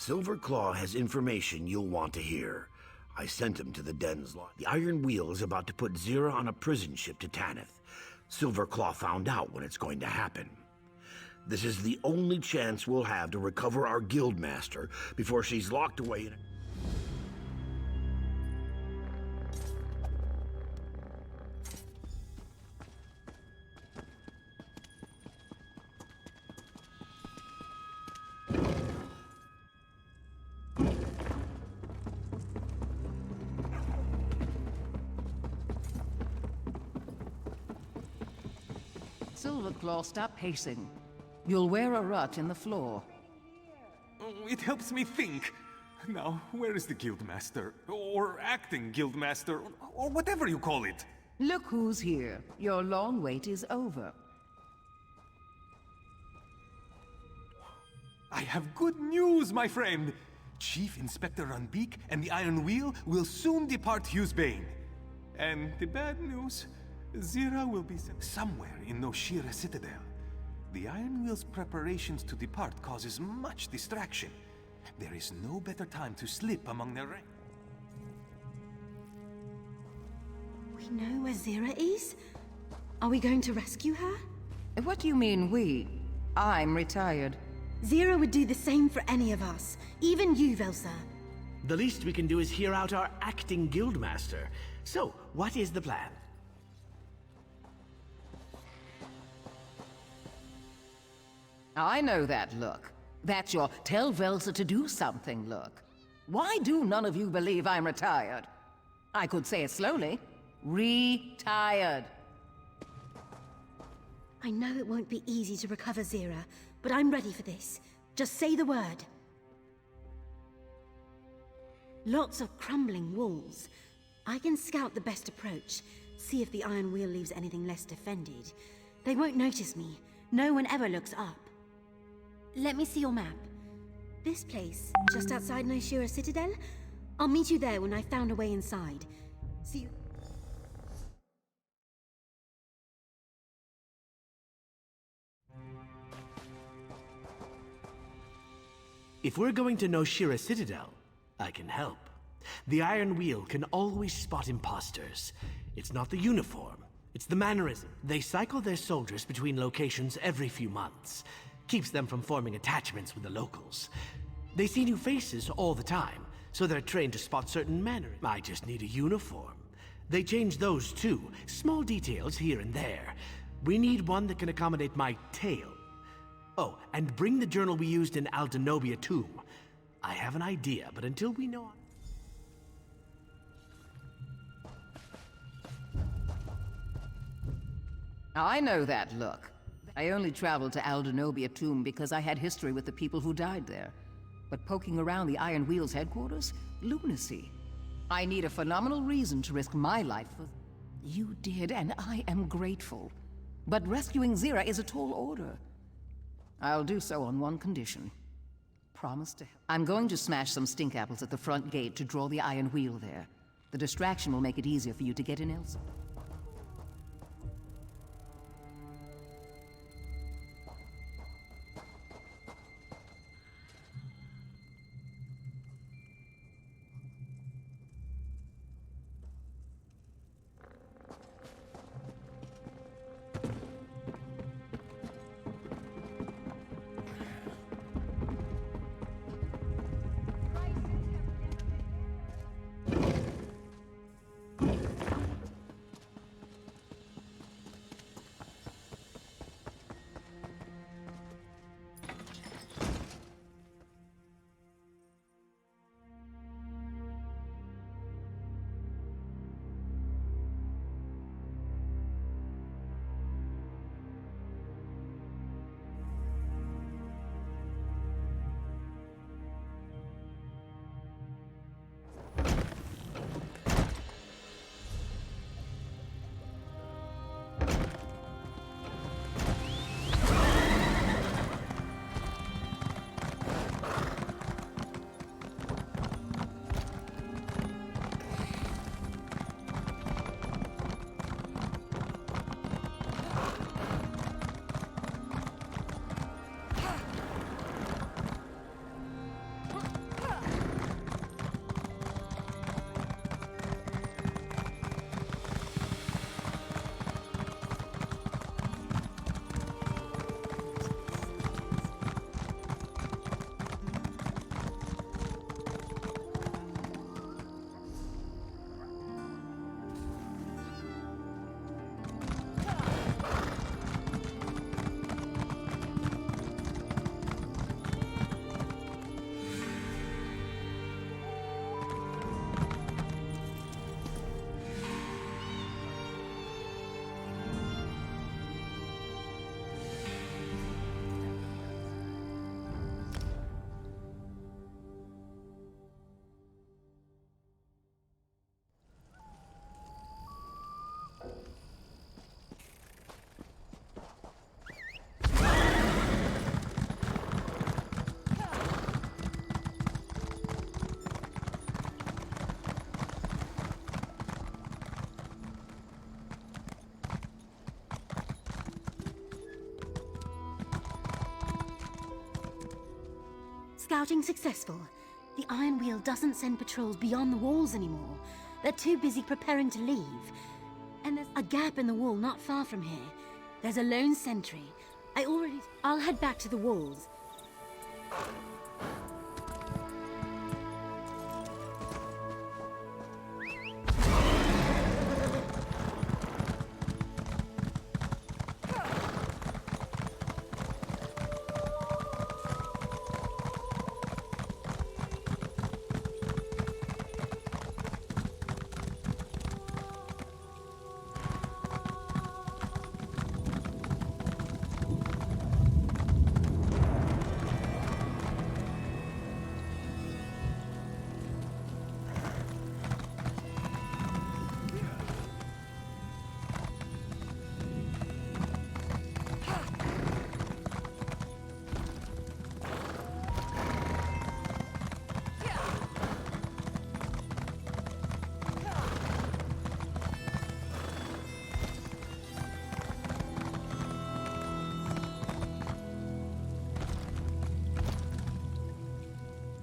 Silverclaw has information you'll want to hear. I sent him to the den's lot. The Iron Wheel is about to put Zira on a prison ship to Tanith. Silverclaw found out when it's going to happen. This is the only chance we'll have to recover our guildmaster before she's locked away in a... Silverclaw, stop pacing. You'll wear a rut in the floor. It helps me think. Now, where is the guildmaster? Or acting guildmaster? Or whatever you call it? Look who's here. Your long wait is over. I have good news, my friend! Chief Inspector Runbeak and the Iron Wheel will soon depart Hughesbane. And the bad news, Zira will be sent somewhere in Noshira Citadel. The Iron Wheel's preparations to depart causes much distraction. There is no better time to slip among their ranks. We know where Zira is? Are we going to rescue her? What do you mean, we? I'm retired. Zira would do the same for any of us, even you, Velsa. The least we can do is hear out our acting guildmaster. So, what is the plan? I know that look. That's your tell Velsa to do something look. Why do none of you believe I'm retired? I could say it slowly. Retired. I know it won't be easy to recover Zira, but I'm ready for this. Just say the word. Lots of crumbling walls. I can scout the best approach, see if the Iron Wheel leaves anything less defended. They won't notice me. No one ever looks up. Let me see your map. This place, just outside Noshira Citadel? I'll meet you there when I've found a way inside. See you... If we're going to Noshira Citadel, I can help. The Iron Wheel can always spot imposters. It's not the uniform, it's the mannerism. They cycle their soldiers between locations every few months. Keeps them from forming attachments with the locals. They see new faces all the time, so they're trained to spot certain mannerisms. I just need a uniform. They change those too, small details here and there. We need one that can accommodate my tail. Oh, and bring the journal we used in Aldenobia Tomb. I have an idea, but until we know... I know that look. I only traveled to Aldenobia Tomb because I had history with the people who died there. But poking around the Iron Wheel's headquarters? Lunacy. I need a phenomenal reason to risk my life for... You did, and I am grateful. But rescuing Zira is a tall order. I'll do so on one condition. Promise to help. I'm going to smash some stink apples at the front gate to draw the Iron Wheel there. The distraction will make it easier for you to get in elsewhere. scouting successful. The Iron Wheel doesn't send patrols beyond the walls anymore. They're too busy preparing to leave. And there's a gap in the wall not far from here. There's a lone sentry. I'll head back to the walls.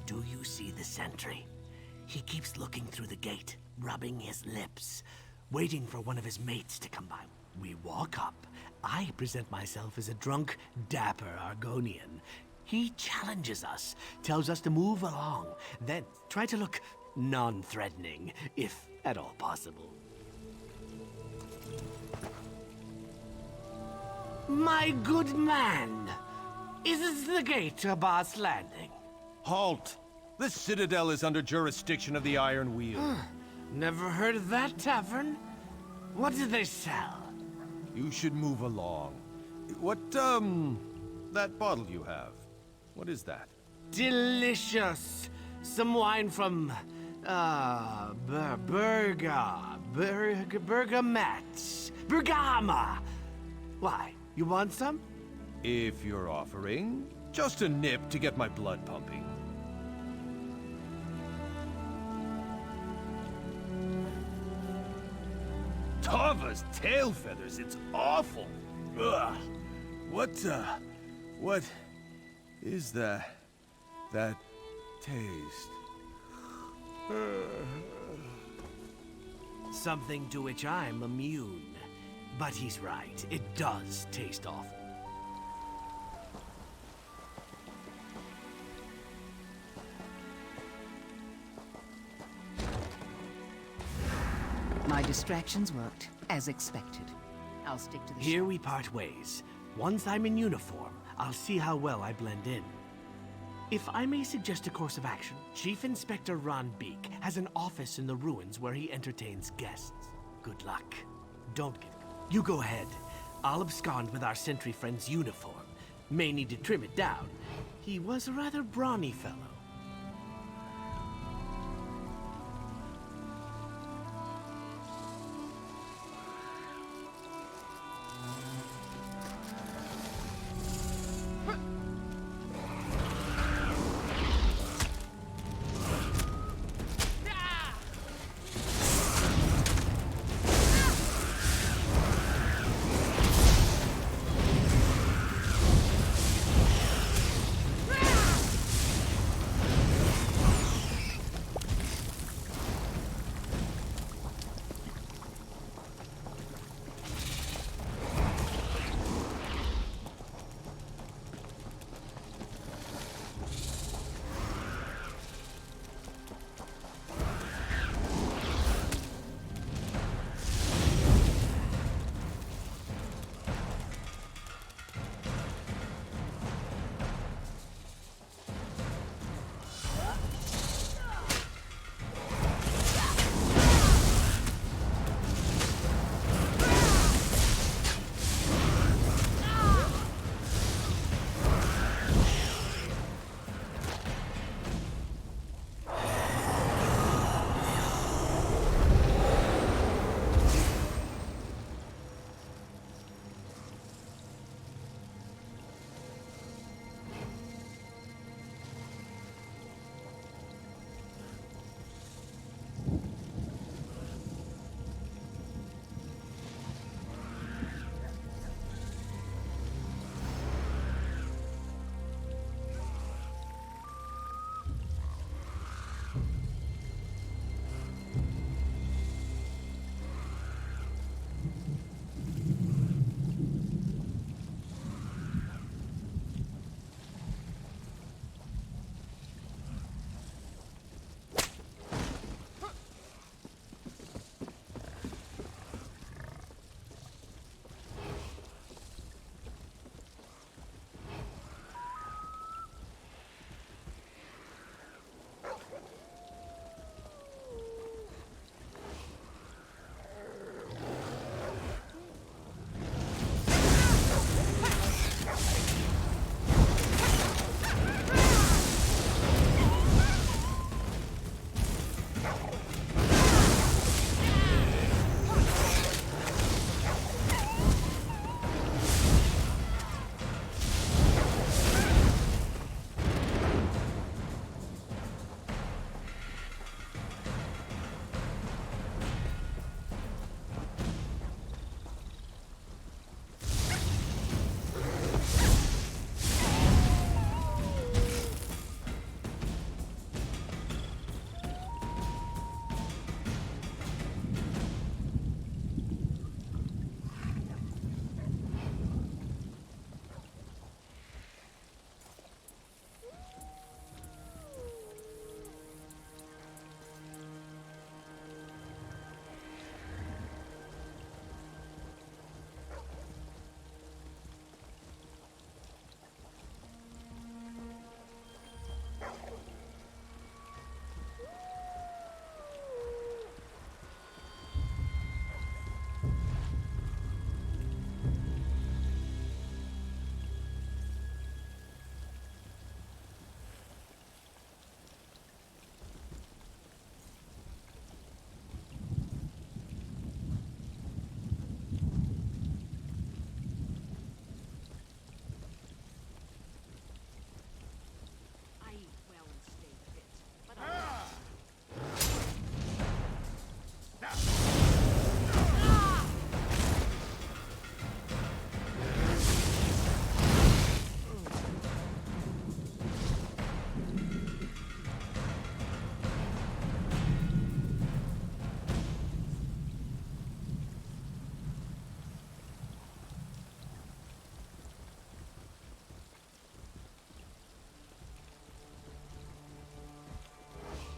Do you see the sentry? He keeps looking through the gate, rubbing his lips, waiting for one of his mates to come by. We walk up. I present myself as a drunk, dapper Argonian. He challenges us, tells us to move along, then try to look non-threatening, if at all possible. My good man, is this the gate to Boss Landing? Halt! This citadel is under jurisdiction of the Iron Wheel. Never heard of that tavern? What do they sell? You should move along. What, that bottle you have, what is that? Delicious! Some wine from, Bergama! Why, you want some? If you're offering, just a nip to get my blood pumping. Tava's tail feathers, it's awful! Ugh. What is that taste? Something to which I'm immune. But he's right, it does taste awful. My distractions worked, as expected. I'll stick to the Here we part ways. Once I'm in uniform, I'll see how well I blend in. If I may suggest a course of action, Chief Inspector Ron Beek has an office in the ruins where he entertains guests. Good luck. Don't get... You go ahead. I'll abscond with our sentry friend's uniform. May need to trim it down. He was a rather brawny fellow.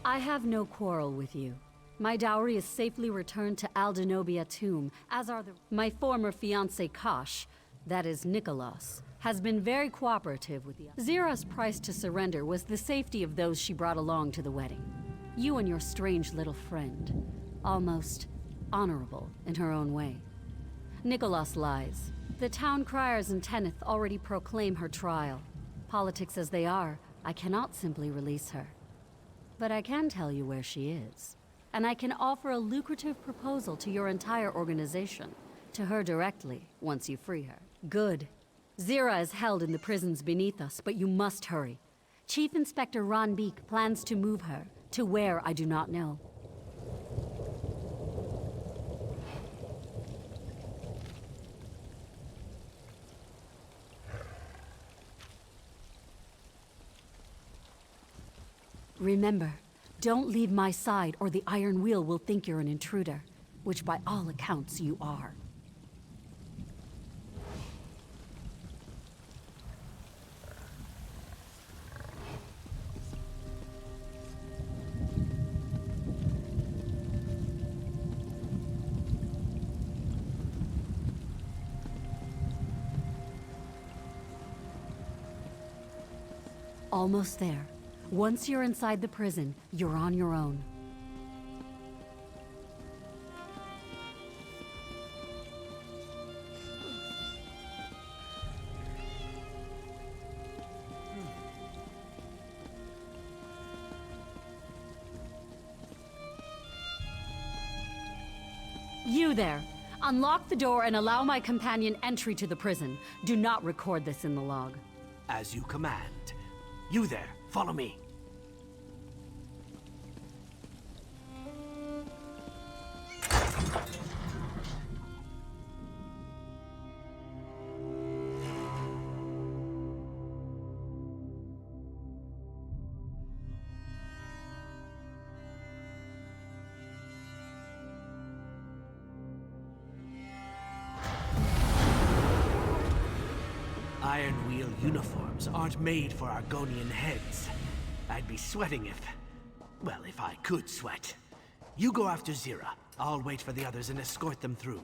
I have no quarrel with you. My dowry is safely returned to Aldenobia Tomb, as are my former fiancé Kosh, that is Nicholas, has been very cooperative with the... Zira's price to surrender was the safety of those she brought along to the wedding. You and your strange little friend. Almost honorable in her own way. Nicholas lies. The town criers in Teneth already proclaim her trial. Politics as they are, I cannot simply release her. But I can tell you where she is. And I can offer a lucrative proposal to your entire organization. To her directly, once you free her. Good. Zira is held in the prisons beneath us, but you must hurry. Chief Inspector Ron Beek plans to move her, to where I do not know. Remember, don't leave my side or the Iron Wheel will think you're an intruder, which by all accounts you are. Almost there. Once you're inside the prison, you're on your own. You there! Unlock the door and allow my companion entry to the prison. Do not record this in the log. As you command. You there, follow me. Iron Wheel uniforms aren't made for Argonian heads. I'd be sweating if... well, if I could sweat. You go after Zira. I'll wait for the others and escort them through.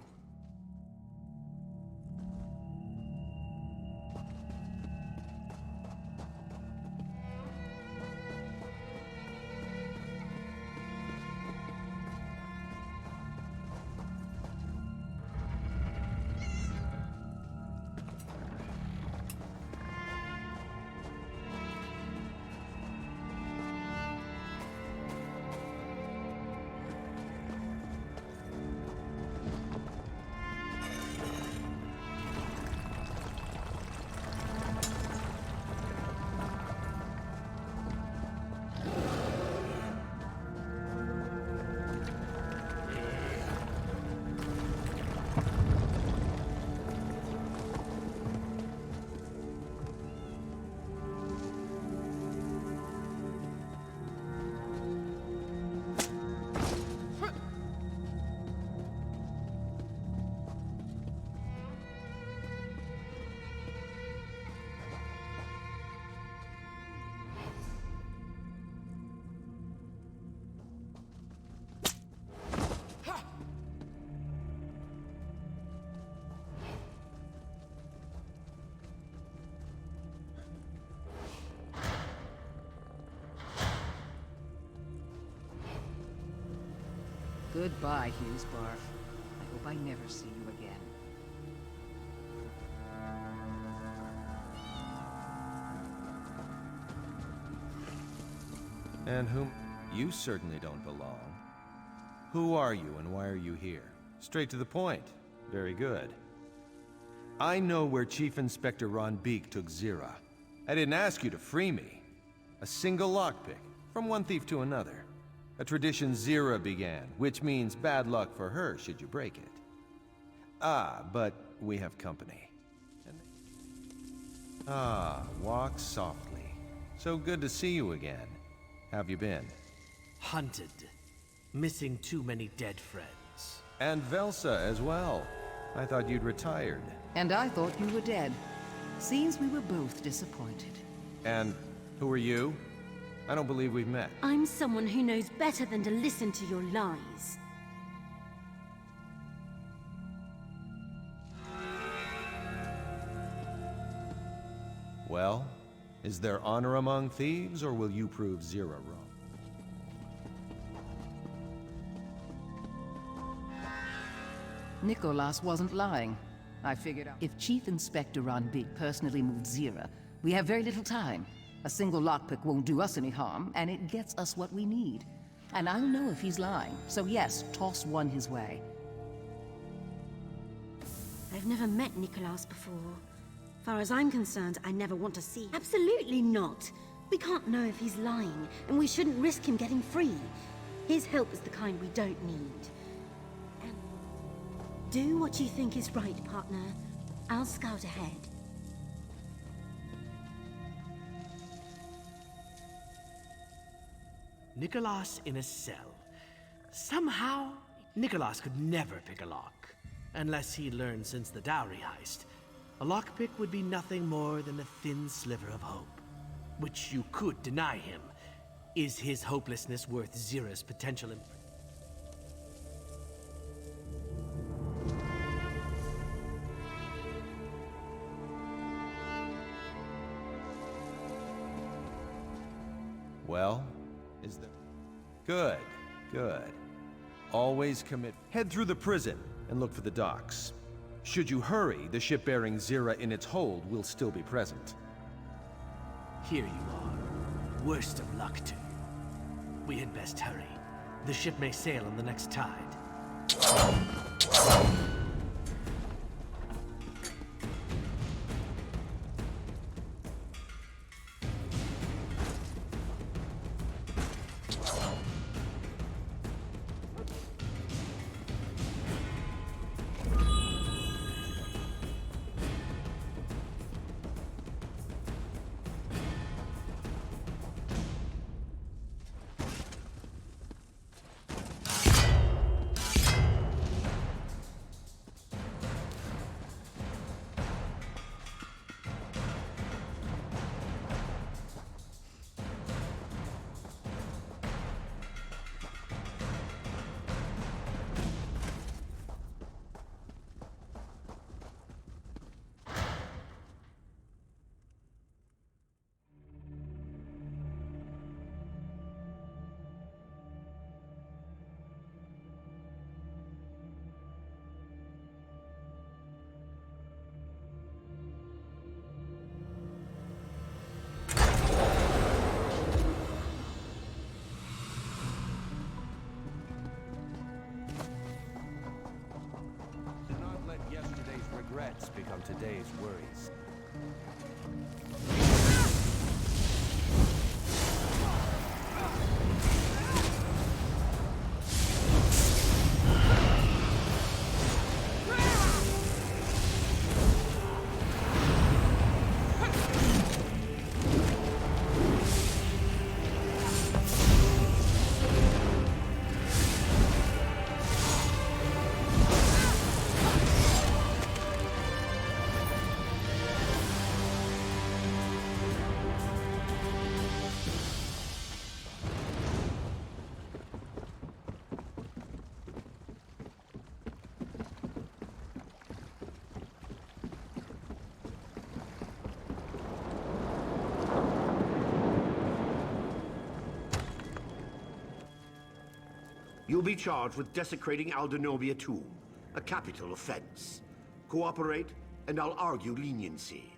Goodbye, Hughes Barf. I hope I never see you again. And whom? You certainly don't belong. Who are you and why are you here? Straight to the point. Very good. I know where Chief Inspector Ron Beek took Zira. I didn't ask you to free me. A single lockpick, from one thief to another. A tradition Zira began, which means bad luck for her should you break it. Ah, but we have company. Walk softly. So good to see you again. Have you been? Hunted. Missing too many dead friends. And Velsa as well. I thought you'd retired. And I thought you were dead. Seems we were both disappointed. And who are you? I don't believe we've met. I'm someone who knows better than to listen to your lies. Well, is there honor among thieves, or will you prove Zira wrong? Nicholas wasn't lying. I figured out if Chief Inspector Ron Big personally moved Zira, we have very little time. A single lockpick won't do us any harm, and it gets us what we need. And I'll know if he's lying, so yes, toss one his way. I've never met Nicholas before. Far as I'm concerned, I never want to see him. Absolutely not. We can't know if he's lying, and we shouldn't risk him getting free. His help is the kind we don't need. And do what you think is right, partner. I'll scout ahead. Nicholas in a cell. Somehow, Nicholas could never pick a lock. Unless he learned since the dowry heist. A lockpick would be nothing more than a thin sliver of hope. Which you could deny him. Is his hopelessness worth Zira's potential Well, is there... Good, good. Always commit... Head through the prison and look for the docks. Should you hurry, the ship bearing Zira in its hold will still be present. Here you are. Worst of luck to you. We had best hurry. The ship may sail on the next tide. Regrets become today's worries. You'll be charged with desecrating Aldenobia Tomb, a capital offense. Cooperate, and I'll argue leniency.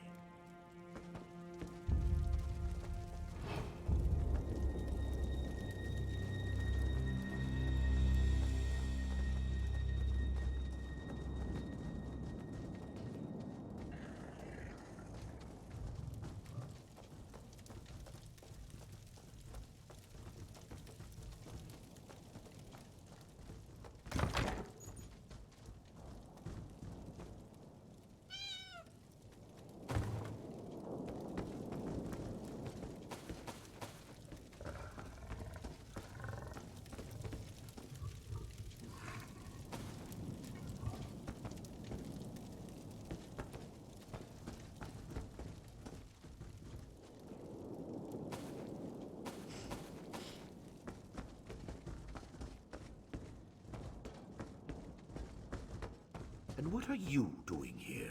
And what are you doing here?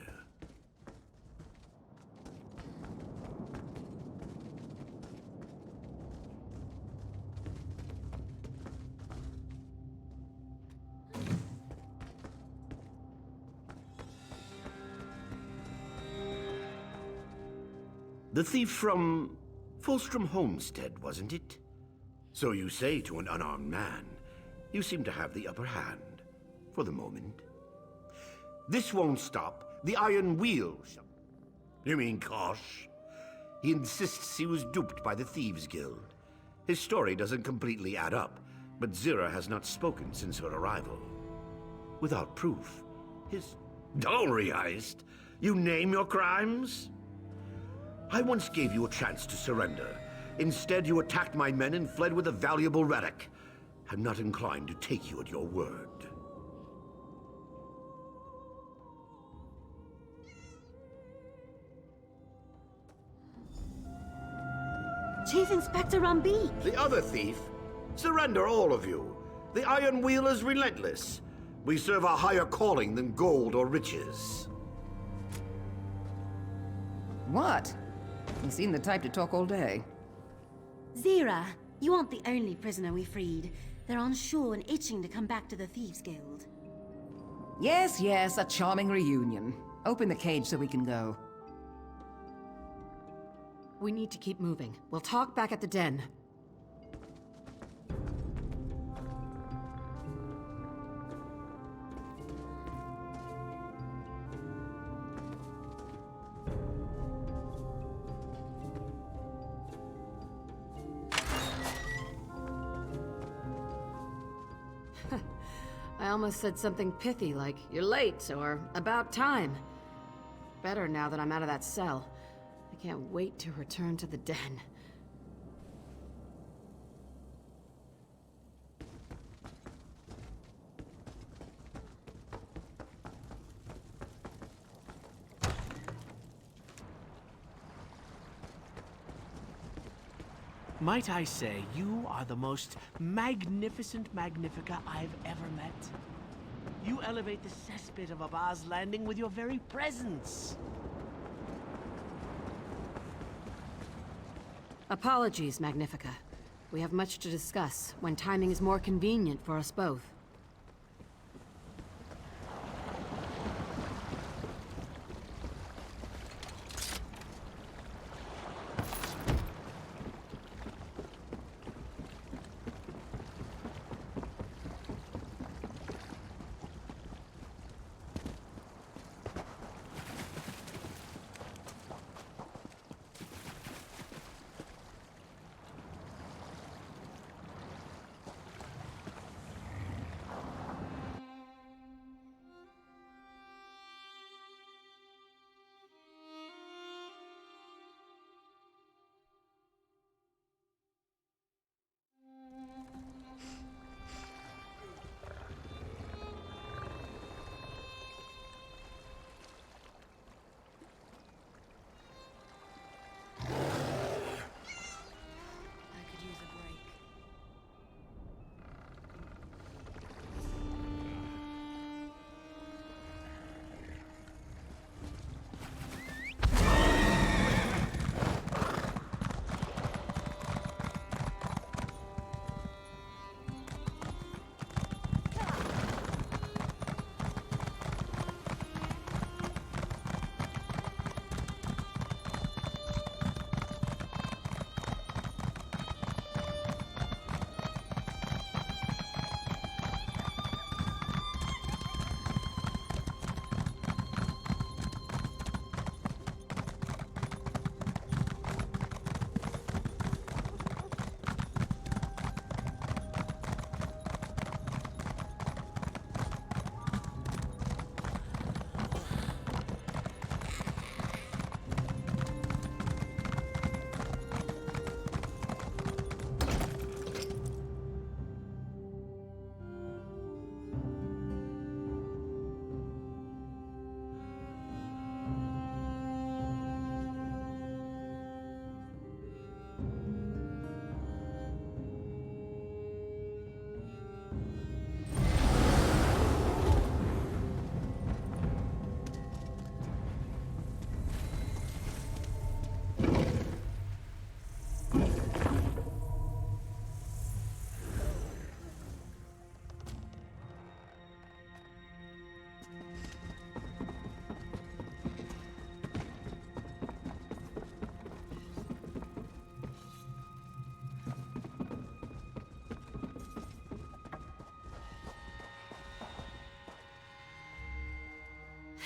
The thief from Fulstrom Homestead, wasn't it? So you say to an unarmed man. You seem to have the upper hand, for the moment. This won't stop. The Iron Wheel shall... You mean Kosh? He insists he was duped by the Thieves Guild. His story doesn't completely add up, but Zira has not spoken since her arrival. Without proof, his dowry heist? You name your crimes? I once gave you a chance to surrender. Instead, you attacked my men and fled with a valuable relic. I'm not inclined to take you at your word. Chief Inspector Rambeek! The other thief? Surrender, all of you. The Iron Wheel is relentless. We serve a higher calling than gold or riches. What? You seem the type to talk all day. Zira, you aren't the only prisoner we freed. They're on shore and itching to come back to the Thieves Guild. Yes, yes, a charming reunion. Open the cage so we can go. We need to keep moving. We'll talk back at the den. I almost said something pithy like, "You're late," or "About time." Better now that I'm out of that cell. I can't wait to return to the den. Might I say, you are the most magnificent Magnifica I've ever met. You elevate the cesspit of Abba's Landing with your very presence. Apologies, Magnifica. We have much to discuss when timing is more convenient for us both.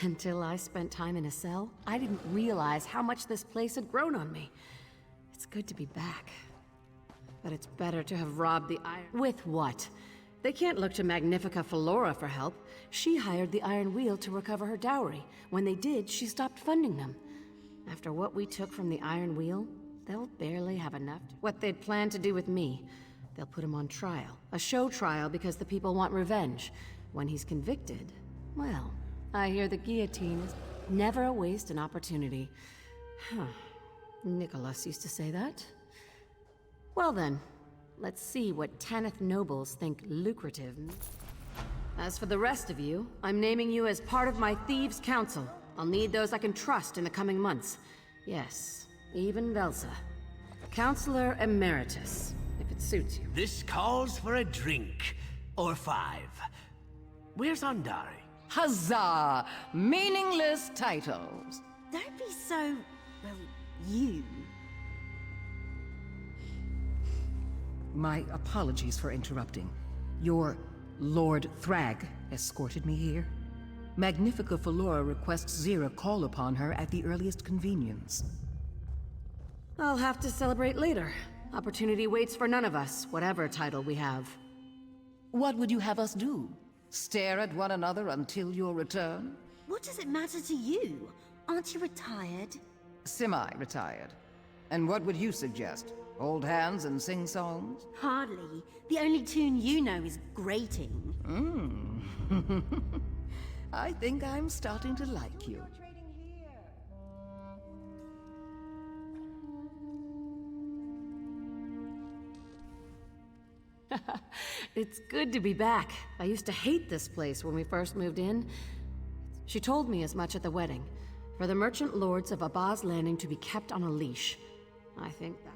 Until I spent time in a cell, I didn't realize how much this place had grown on me. It's good to be back. But it's better to have robbed the Iron... With what? They can't look to Magnifica Flora for help. She hired the Iron Wheel to recover her dowry. When they did, she stopped funding them. After what we took from the Iron Wheel, they'll barely have enough to... What they'd planned to do with me, they'll put him on trial. A show trial because the people want revenge. When he's convicted, well, I hear the guillotine is never a waste an opportunity. Huh. Nicholas used to say that. Well then, let's see what Tanith nobles think lucrative. As for the rest of you, I'm naming you as part of my Thieves' Council. I'll need those I can trust in the coming months. Yes, even Velsa. Counselor Emeritus, if it suits you. This calls for a drink. Or 5. Where's Andari? Huzzah! Meaningless titles. Don't be so... well, you. My apologies for interrupting. Your Lord Thrag escorted me here. Magnifica Flora requests Zira call upon her at the earliest convenience. I'll have to celebrate later. Opportunity waits for none of us, whatever title we have. What would you have us do? Stare at one another until your return? What does it matter to you? Aren't you retired? Semi-retired. And what would you suggest? Hold hands and sing songs? Hardly. The only tune you know is grating. I think I'm starting to like you. It's good to be back. I used to hate this place when we first moved in. She told me as much at the wedding. For the merchant lords of Abba's Landing to be kept on a leash. I think that...